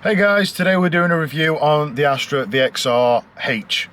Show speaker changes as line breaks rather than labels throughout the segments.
Hey guys, today we're doing a review on the Astra VXR H.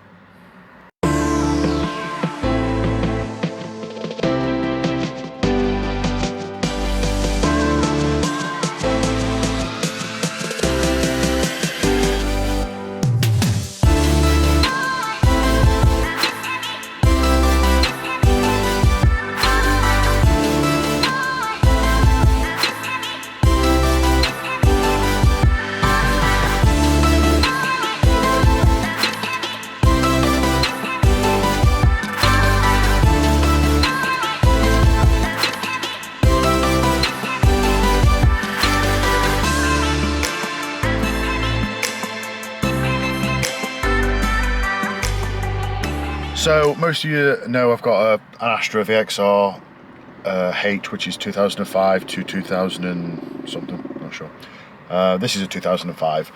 So most of you know I've got an Astra VXR H, which is 2005 to 2000 and something, not sure. This is a 2005.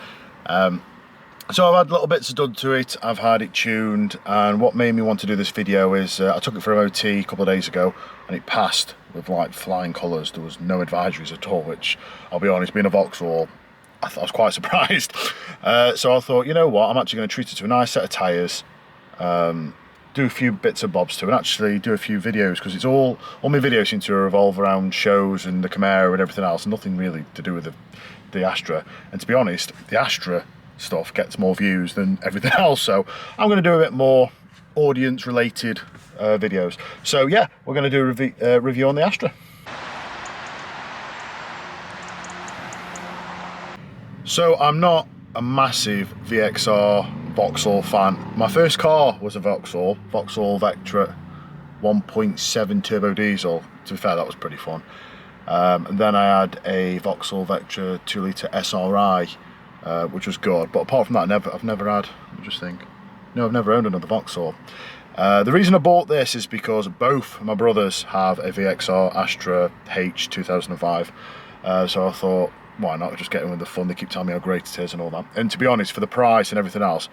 So I've had little bits done to it, I've had it tuned, and what made me want to do this video is I took it for MOT a couple of days ago and it passed with like flying colours. There was no advisories at all, which I'll be honest, being a Vauxhall, I was quite surprised. So I thought, you know what, I'm actually going to treat it to a nice set of tyres, do a few bits and bobs to it, and actually do a few videos, because it's all my videos seem to revolve around shows and the Camaro and everything else, nothing really to do with the Astra. And to be honest, the Astra stuff gets more views than everything else, so I'm going to do a bit more audience related videos. So yeah, we're going to do a review on the Astra. So I'm not a massive VXR Vauxhall fan. My first car was a Vauxhall Vectra 1.7 turbo diesel. To be fair, that was pretty fun. And then I had a Vauxhall Vectra 2 litre SRI, which was good. But apart from that, I've never had. Let me just think. No, I've never owned another Vauxhall. The reason I bought this is because both my brothers have a VXR Astra H 2005. So I thought, why not just get in with the fun? They keep telling me how great it is and all that. And to be honest, for the price and everything else,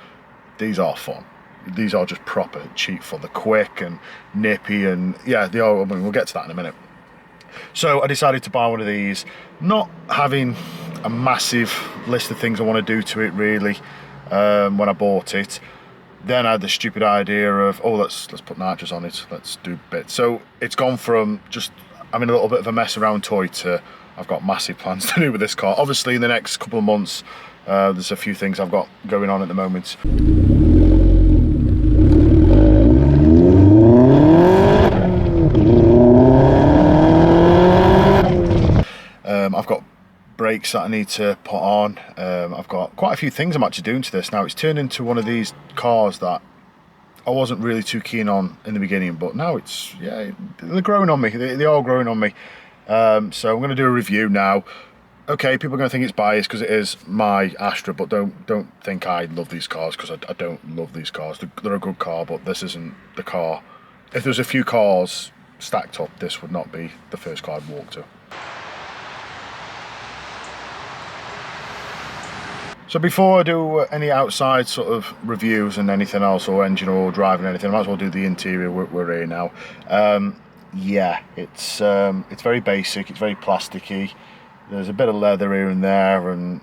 these are fun. These are just proper cheap fun. They're quick and nippy, and yeah, they are. I mean, we'll get to that in a minute. So I decided to buy one of these, not having a massive list of things I want to do to it really when I bought it. Then I had the stupid idea of, oh, let's put nitrous on it, let's do bits. So it's gone from just having a little bit of a mess around toy to I've got massive plans to do with this car. Obviously in the next couple of months there's a few things I've got going on at the moment. I've got brakes that I need to put on. I've got quite a few things I'm actually doing to this. Now it's turned into one of these cars that I wasn't really too keen on in the beginning, but now it's, yeah, they're growing on me. They are growing on me. So I'm going to do a review now. Okay, people are going to think it's biased because it is my Astra, but don't think I love these cars, because I don't love these cars. They're a good car, but this isn't the car. If there's a few cars stacked up, this would not be the first car I'd walk to. So before I do any outside sort of reviews and anything else, or engine or driving anything, I might as well do the interior. We're here now. Yeah, it's very basic, it's very plasticky. There's a bit of leather here and there and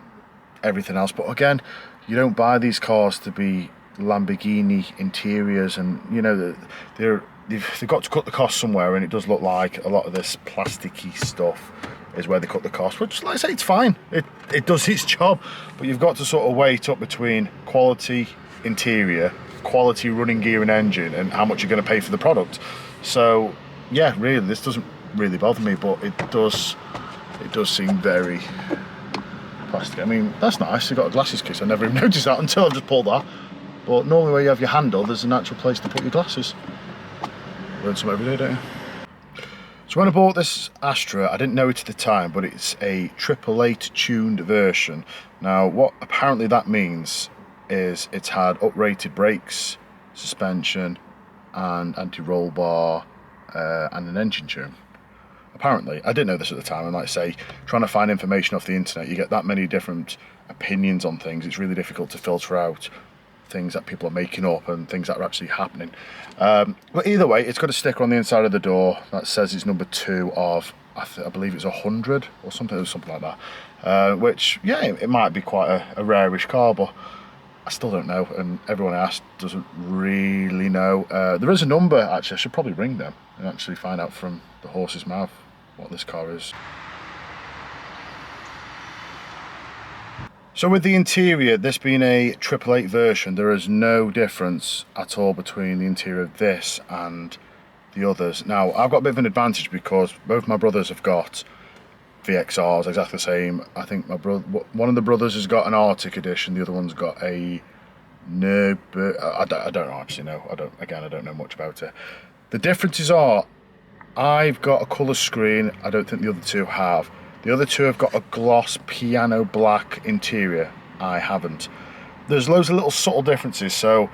everything else, but again, you don't buy these cars to be Lamborghini interiors, and you know they've got to cut the cost somewhere, and it does look like a lot of this plasticky stuff is where they cut the cost, which, like I say, it's fine, it does its job, but you've got to sort of weigh it up between quality interior, quality running gear and engine, and how much you're going to pay for the product. So yeah, really, this doesn't really bother me, but it does seem very plastic. I mean, that's nice, you've got a glasses case. I never even noticed that until I've just pulled that. But normally where you have your handle, there's an actual place to put your glasses. Learn some every day, don't you? So when I bought this Astra, I didn't know it at the time, but it's a 888 tuned version. Now, what apparently that means is it's had uprated brakes, suspension, and anti-roll bar, and an engine tune. Apparently, I didn't know this at the time, and like I say, trying to find information off the internet, you get that many different opinions on things, it's really difficult to filter out things that people are making up and things that are actually happening. But either way, it's got a sticker on the inside of the door that says it's number 2 of I believe it's 100 or something like that. Which, yeah, it might be quite a rarish car, but I still don't know, and everyone I asked doesn't really know. There is a number, actually. I should probably ring them and actually find out from the horse's mouth what this car is. So with the interior, this being a 888 version, there is no difference at all between the interior of this and the others. Now, I've got a bit of an advantage because both my brothers have got VXRs, exactly the same. I think one of the brothers has got an Arctic edition, the other one's got a I don't actually know. I don't know much about it. The differences are, I've got a colour screen. I don't think the other two have. The other two have got a gloss piano black interior. I haven't. There's loads of little subtle differences. So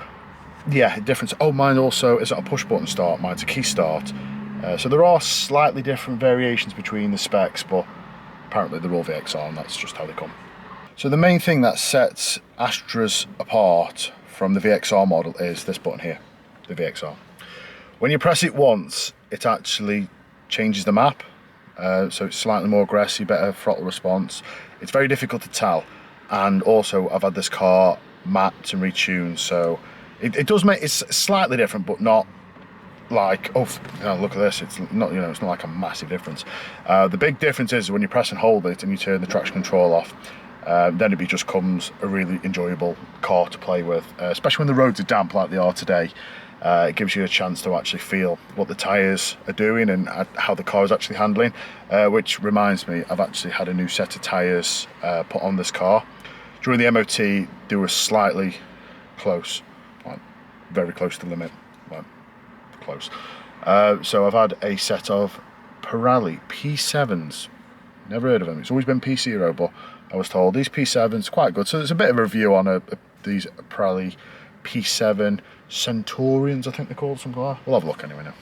yeah, difference. Oh, mine also isn't a push button start. Mine's a key start. So there are slightly different variations between the specs, but apparently they're all VXR, and that's just how they come. So the main thing that sets Astras apart from the VXR model is this button here, the VXR. When you press it once, it actually changes the map. So it's slightly more aggressive, better throttle response. It's very difficult to tell. And also, I've had this car mapped and retuned, so it does make it's slightly different, but not like, oh, look at this. It's not, it's not like a massive difference. The big difference is when you press and hold it and you turn the traction control off. Then it just becomes a really enjoyable car to play with, especially when the roads are damp like they are today. It gives you a chance to actually feel what the tyres are doing and how the car is actually handling, which reminds me, I've actually had a new set of tyres put on this car. During the MOT, they were slightly close, like very close to the limit, like close. So I've had a set of Pirelli P7s. Never heard of them. It's always been P0, but I was told these P7s quite good. So there's a bit of a review on these Pirelli P7 Centaurians, I think they're called, something like that. We'll have a look anyway now.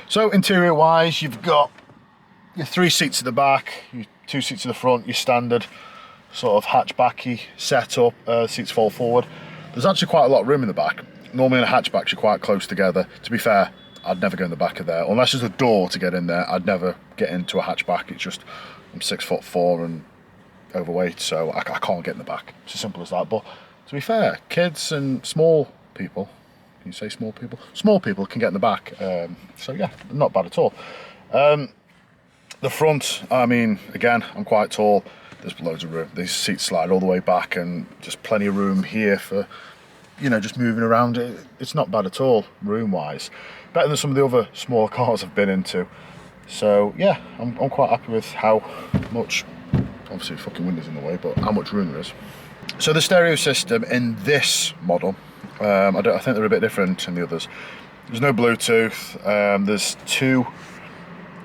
So interior wise, you've got your 3 seats at the back, your 2 seats at the front, your standard sort of hatchbacky setup. Seats fall forward. There's actually quite a lot of room in the back. Normally in a hatchback you're quite close together. To be fair, I'd never go in the back of there unless there's a door to get in there. I'd never get into a hatchback. It's just, I'm 6'4" and overweight, so I can't get in the back. It's as simple as that. But to be fair, kids and small people, can you say small people? Small people can get in the back. So yeah, not bad at all. The front, I mean, again, I'm quite tall. There's loads of room. These seats slide all the way back, and just plenty of room here for, just moving around. It's not bad at all, room-wise. Better than some of the other smaller cars I've been into. So yeah, I'm quite happy with how much, obviously fucking windows in the way, but how much room there is. So the stereo system in this model, I think they're a bit different than the others. There's no Bluetooth. There's 2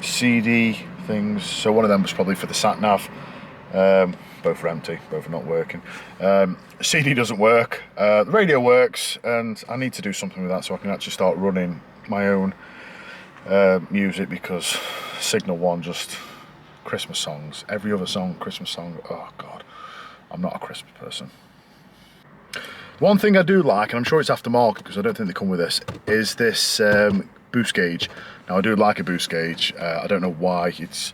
CD things. So one of them was probably for the sat nav. Both are empty, both are not working. CD doesn't work. The radio works, and I need to do something with that so I can actually start running my own music, because Signal 1 just Christmas songs, every other song Christmas song. Oh god, I'm not a Christmas person. One thing I do like, and I'm sure it's aftermarket because I don't think they come with this, is this boost gauge. Now I do like a boost gauge. I don't know why. It's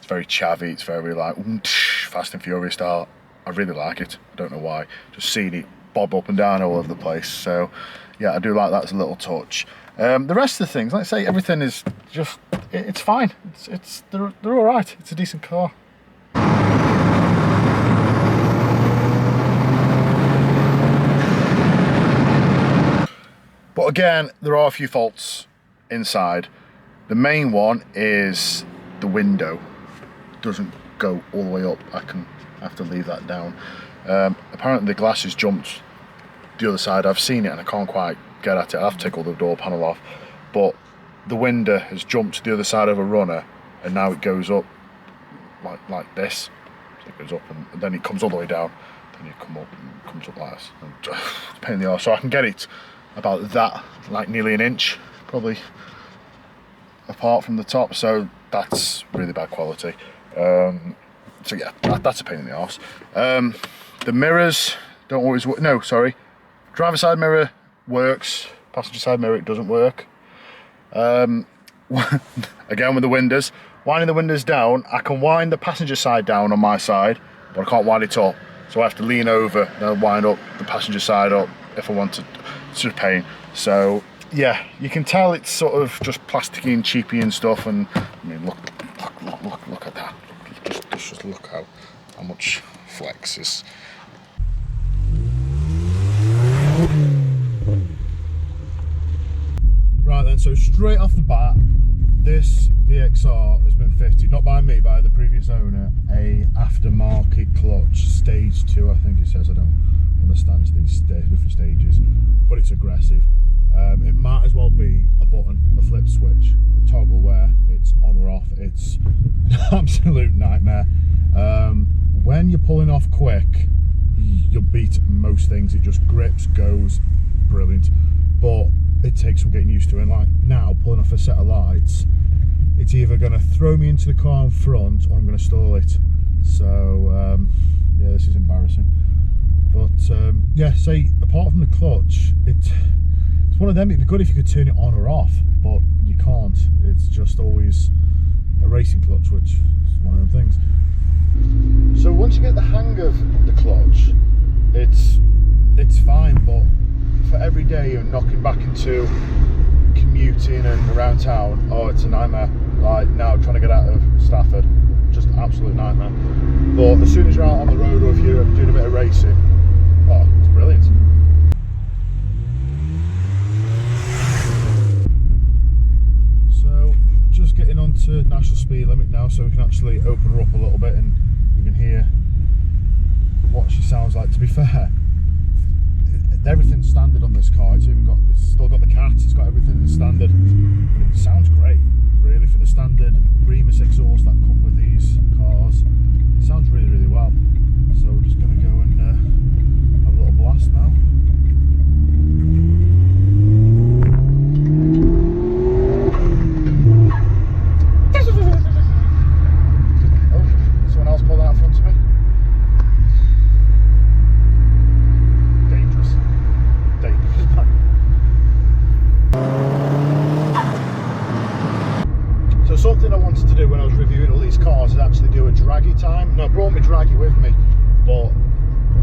very chavvy. It's very like Fast and Furious style. I really like it. I don't know why. Just seeing it bob up and down all over the place. So yeah, I do like that as a little touch. The rest of the things, like I say, everything is just, it's fine. They're all right. It's a decent car. But again, there are a few faults inside. The main one is the window doesn't go all the way up. I have to leave that down. Apparently the glass has jumped the other side. I've seen it and I can't quite get at it. I have to take all the door panel off, but the window has jumped to the other side of a runner, and now it goes up like this. So it goes up and then it comes all the way down. Then you come up and it comes up like this. And it's a pain in the arse. So I can get it about that, like nearly an inch, probably apart from the top. So that's really bad quality. So yeah, that's a pain in the arse. The mirrors don't always work. No, sorry. Driver side mirror works, passenger side mirror, it doesn't work. Again with the windows, winding the windows down, I can wind the passenger side down on my side, but I can't wind it up. So I have to lean over and then wind up the passenger side up if I want to. It's just a pain. So yeah, you can tell it's sort of just plasticky and cheapy and stuff. And I mean, look at that. Just look how much flex is. Right then, so straight off the bat, this VXR has been fitted, not by me, by the previous owner, a aftermarket clutch, stage 2 I think it says. I don't understand these different stages, but it's aggressive. It might as well be a button, a flip switch, a toggle where it's on or off. It's an absolute nightmare. When you're pulling off quick, you'll beat most things. It just grips, goes, brilliant. But it takes some getting used to, and like now, pulling off a set of lights, it's either going to throw me into the car in front or I'm going to stall it. So yeah, this is embarrassing. But yeah, say apart from the clutch, it's one of them. It'd be good if you could turn it on or off, but you can't. It's just always a racing clutch, which is one of them things. So once you get the hang of the clutch, it's fine, but for every day you're knocking back into commuting and around town, oh, it's a nightmare. Like now trying to get out of Stafford, just an absolute nightmare. But as soon as you're out on the road or if you're doing a bit of racing, oh, it's brilliant. So just getting onto national speed limit now, so we can actually open her up a little bit and we can hear what she sounds like. To be fair, everything's standard on this car. It's still got the cat, it's got everything standard, but it sounds great really for the standard Remus exhaust that come with these cars. It sounds really well. So we're just going to go and have a little blast now. Oh, someone else pulled out in front of me. So something I wanted to do when I was reviewing all these cars is actually do a draggy time. Now I brought my draggy with me, but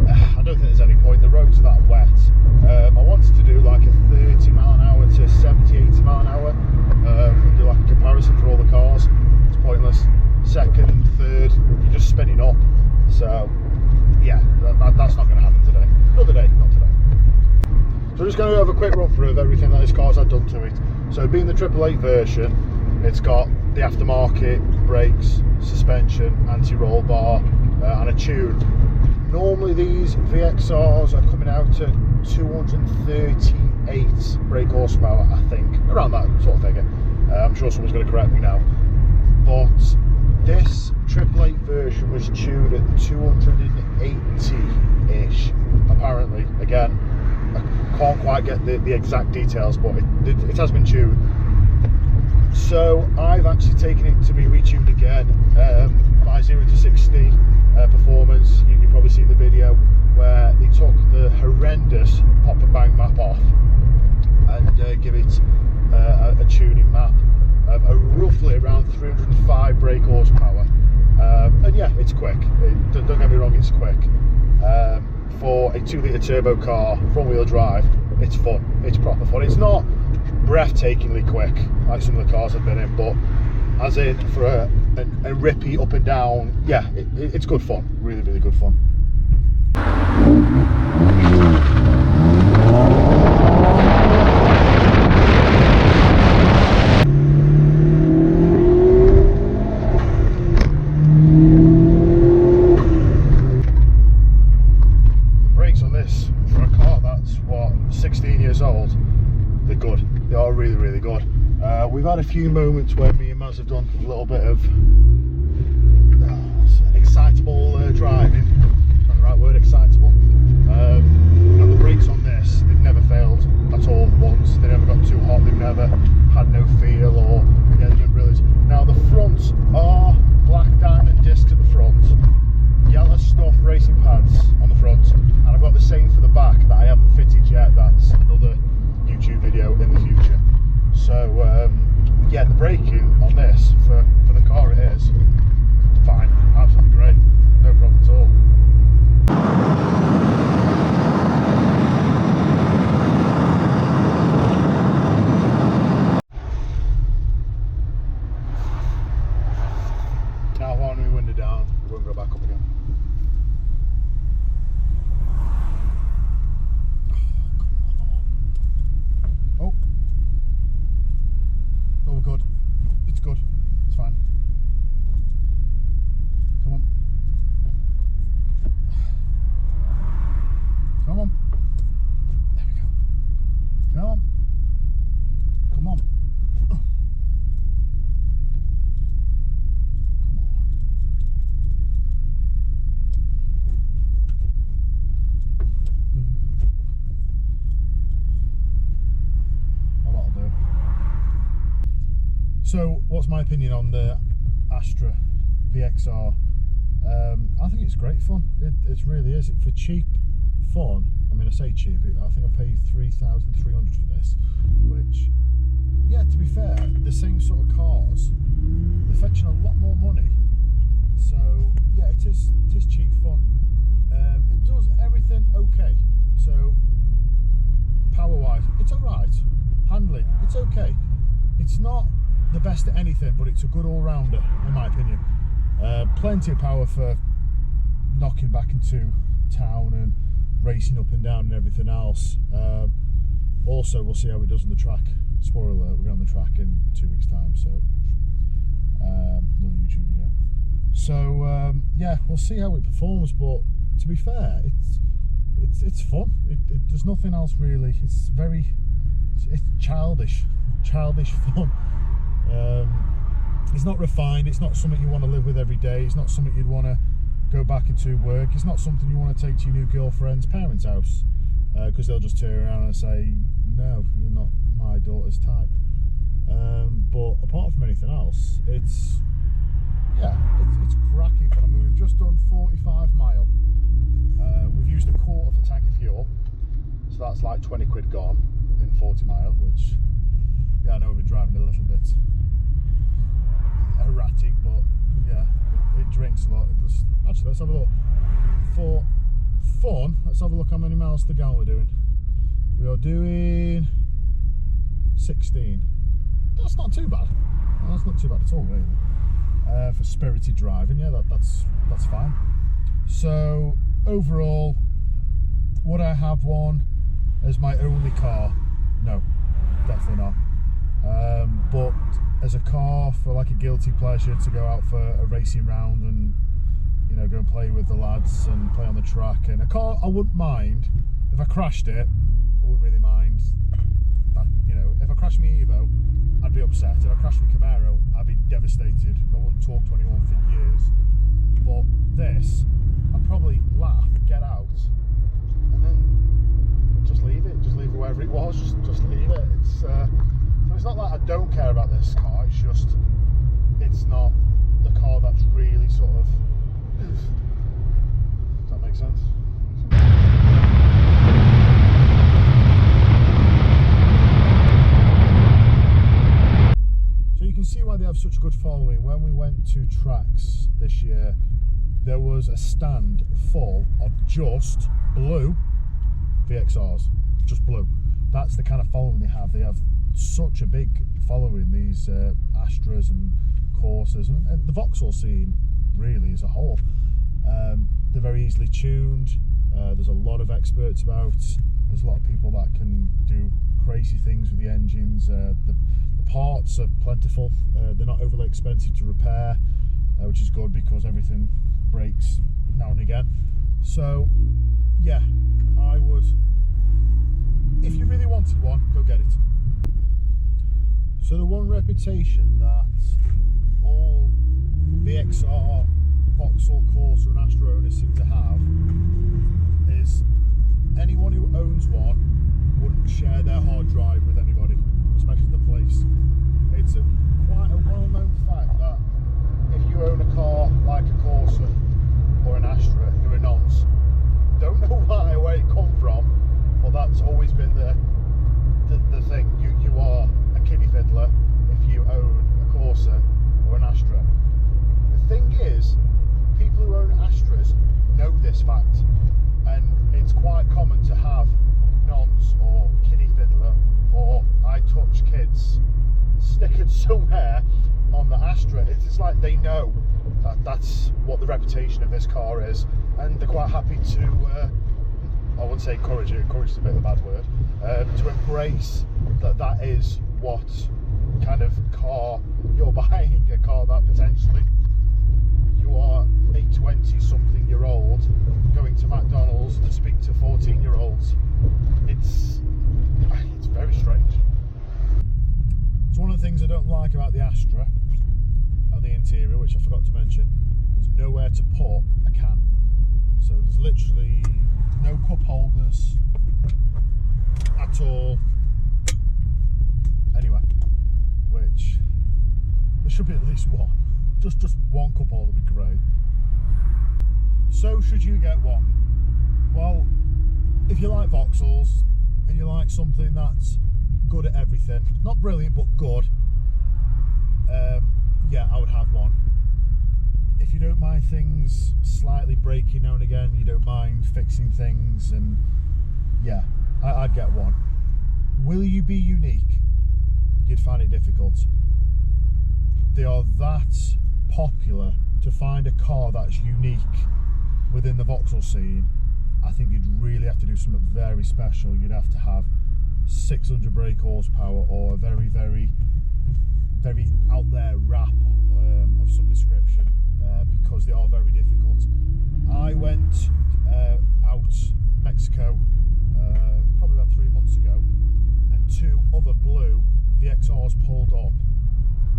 I don't think there's any point. The roads are that wet. I wanted to do like a 30 mile an hour to 70, 80 mile an hour, and do like a comparison for all the cars. It's pointless. Second, third, you're just spinning up. So yeah, that's not going to happen today. Another day, not today. So I'm just going to have a quick run through of everything that this car's had done to it. So being the 888 version, it's got the aftermarket brakes, suspension, anti-roll bar, and a tune. Normally these VXRs are coming out at 238 brake horsepower, I think, around that sort of figure. I'm sure someone's going to correct me now. But this 888 version was tuned at 280-ish, apparently. Again, I can't quite get the exact details, but it has been tuned. So I've actually taken it to be retuned again. My 0 to 60 performance, you've probably seen the video where they took the horrendous pop and bang map off and give it a tuning map of roughly around 305 brake horsepower. And yeah, it's quick. Don't get me wrong, it's quick. For a 2-litre turbo car, front wheel drive, it's fun. It's proper fun. It's not breathtakingly quick like some of the cars I've been in, but as in for a rippy up and down, yeah, it's good fun. Really good fun. The brakes on this, for a car that's what, 16 years old, they're good. They are really good. We've had a few moments where me and Maz have done a little bit of excitable driving. Not the right word, excitable. And the brakes on this, they've never failed at all once. They never got too hot. They've never had no feel, or yeah, they've been brilliant. Now the fronts are black diamond discs at the front, yellow stuff racing pads on the front, and I've got the same for the back that I haven't fitted yet. That's another down, it won't go back up again. Oh, oh, we're good. It's good. It's fine. Come on. Come on. There we go. Come on. Come on. Oh. So, what's my opinion on the Astra VXR? I think it's great fun. It really is. For cheap fun, I mean, I say cheap, I think I paid $3,300 for this, which, yeah, to be fair, the same sort of cars, they're fetching a lot more money. So, yeah, it is cheap fun. It does everything okay. So, power-wise, it's alright. Handling, it's okay. It's not the best at anything, but it's a good all-rounder, in my opinion. Plenty of power for knocking back into town and racing up and down and everything else. Also, we'll see how it does on the track. Spoiler alert, we're going on the track in 2 weeks' time, so another YouTube video. So yeah, we'll see how it performs, but to be fair, it's fun. There's nothing else really. It's childish fun. It's not refined, it's not something you want to live with every day, it's not something you'd want to go back into work, it's not something you want to take to your new girlfriend's parents' house, because they'll just turn around and say, no, you're not my daughter's type. But apart from anything else, it's cracking fun. I mean, we've just done 45 mile, we've used a quarter for tank of fuel, so that's like 20 quid gone in 40 mile, which, yeah, I know we've been driving a little bit erratic, but yeah, it drinks a lot. Actually, let's have a look. For fun, let's have a look how many miles to the gallon we're doing. We are doing 16. That's not too bad. That's not too bad at all, really. For spirited driving, yeah, that's fine. So overall, would I have one as my only car? No, definitely not. But as a car, for like a guilty pleasure to go out for a racing round and, you know, go and play with the lads and play on the track, and a car I wouldn't mind. If I crashed it, I wouldn't really mind that. You know, if I crashed my Evo, I'd be upset. If I crashed my Camaro, I'd be devastated. I wouldn't talk to anyone for years. But this, I'd probably laugh, get out, and then just leave it wherever it was, just leave it. So it's not like I don't care about this car, it's just, it's not the car that's really sort of, does that make sense? So you can see why they have such a good following. When we went to tracks this year, there was a stand full of just blue VXRs, just blue. That's the kind of following they have. They have such a big following, these Astras and Corsas, and the Vauxhall scene really as a whole. They're very easily tuned. There's a lot of experts about. There's a lot of people that can do crazy things with the engines. The parts are plentiful. They're not overly expensive to repair, which is good because everything breaks now and again. So yeah, I would, if you really wanted one, go get it. So the one reputation that all VXR, Vauxhall, Corsa and Astra owners seem to have is anyone who owns one wouldn't share their hard drive with anybody, especially the police. It's quite a well-known fact that if you own a car like a Corsa or an Astra, you're a nonce. Don't know why, where it come from, but that's always been the thing. You are a kiddie fiddler if you own a Corsa or an Astra. The thing is, people who own Astras know this fact, and it's quite common to have nonce or kiddie fiddler or I touch kids stickered somewhere on the Astra. It's like they know that that's what the reputation of this car is, and they're quite happy to, I wouldn't say encourage it, encourage is a bit of a bad word, to embrace that is what kind of car you're buying, a car that potentially you are a 20-something-year-old going to McDonald's to speak to 14-year-olds. It's very strange. It's one of the things I don't like about the Astra and the interior, which I forgot to mention. There's nowhere to put a can, so there's literally no cup holders at all anywhere, which there should be at least one. Just one cup holder would be great. So should you get one? Well, if you like Vauxhalls and you like something that's good at everything, not brilliant but good, yeah, I would have one. If you don't mind things slightly breaking now and again, you don't mind fixing things, and yeah, I'd get one. Will you be unique? You'd find it difficult. They are that popular. To find a car that's unique within the Vauxhall scene, I think you'd really have to do something very special. You'd have to have 600 brake horsepower or a very, very, very out there wrap of some description, because they are very difficult. I went out Mexico probably about 3 months ago, and two other blue VXRs pulled up.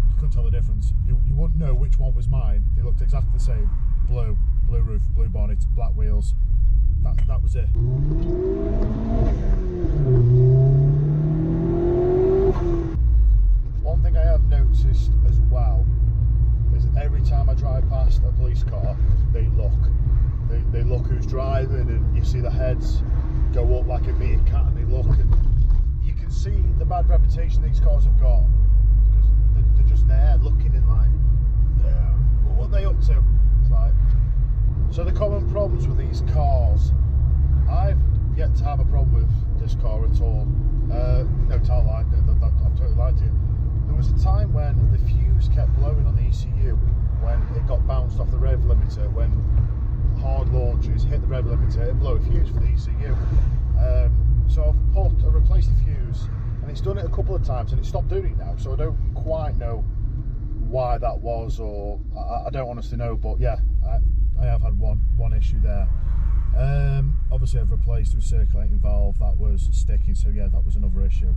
You couldn't tell the difference. You wouldn't know which one was mine. They looked exactly the same. Blue roof, blue bonnet, black wheels. That was it. One thing I have noticed as well is every time I drive past a police car, they look. They look who's driving, and you see the heads go up like a meat cat, and they look, and you can see the bad reputation these cars have got, because they're just there looking and like, yeah, what are they up to? It's like, so the common problems with these cars, I've yet to have a problem with this car at all. No, tell lie, I've totally lied to you. There was a time when the fuse kept blowing on the ECU when it got bounced off the rev limiter. When hard launches hit the rev limiter, it blew a fuse for the ECU. So I've replaced the fuse, and it's done it a couple of times, and it stopped doing it now. So I don't quite know why that was, or I don't honestly know. But yeah, I have had one issue there. Obviously I've replaced the circulating valve that was sticking, so yeah, that was another issue,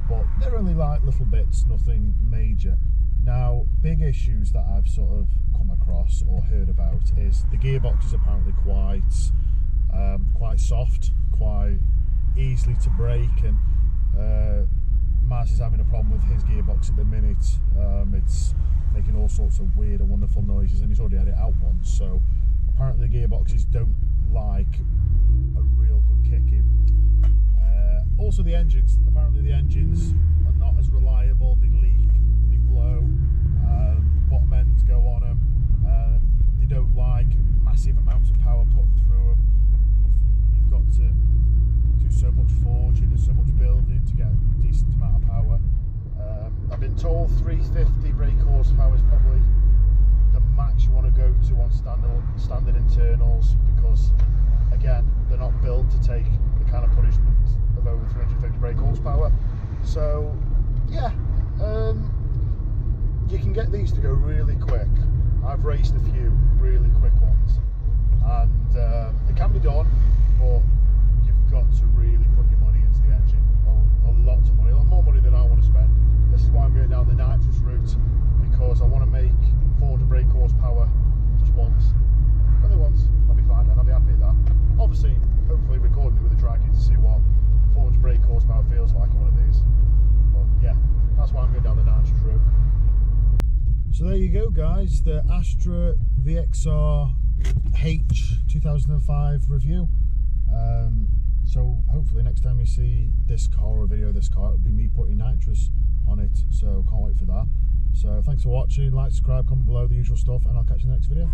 but they're only like little bits, nothing major. Now, big issues that I've sort of come across or heard about is the gearbox is apparently quite soft, quite easily to break, and Maz is having a problem with his gearbox at the minute. It's making all sorts of weird and wonderful noises, and he's already had it out once, so apparently the gearboxes don't like a real good kicking. Also the engines, apparently the engines are not as reliable, they leak, they blow, bottom ends go on them, they don't like massive amounts of power put through them. You've got to do so much forging and so much building to get a decent amount of power. I've been told 350 brake horsepower is probably the max you want to go to on standard internals, because again, they're not built to take the kind of punishment of over 350 brake horsepower. So yeah, you can get these to go really quick. I've raced a few really quick ones, and it can be done, but you've got to really put your money into the engine, a lot of money, a lot more money than I want to spend. This is why I'm going down the nitrous route, because I want to make 400 brake horsepower just once. Only once, I'll be fine then, I'll be happy with that. Obviously, hopefully recording it with a tracker to see what 400 brake horsepower feels like on one of these. But yeah, that's why I'm going down the nitrous route. So there you go guys, the Astra VXR H 2005 review. So hopefully next time you see this car or a video of this car, it'll be me putting nitrous on it, so can't wait for that. So thanks for watching, like, subscribe, comment below, the usual stuff, and I'll catch you in the next video.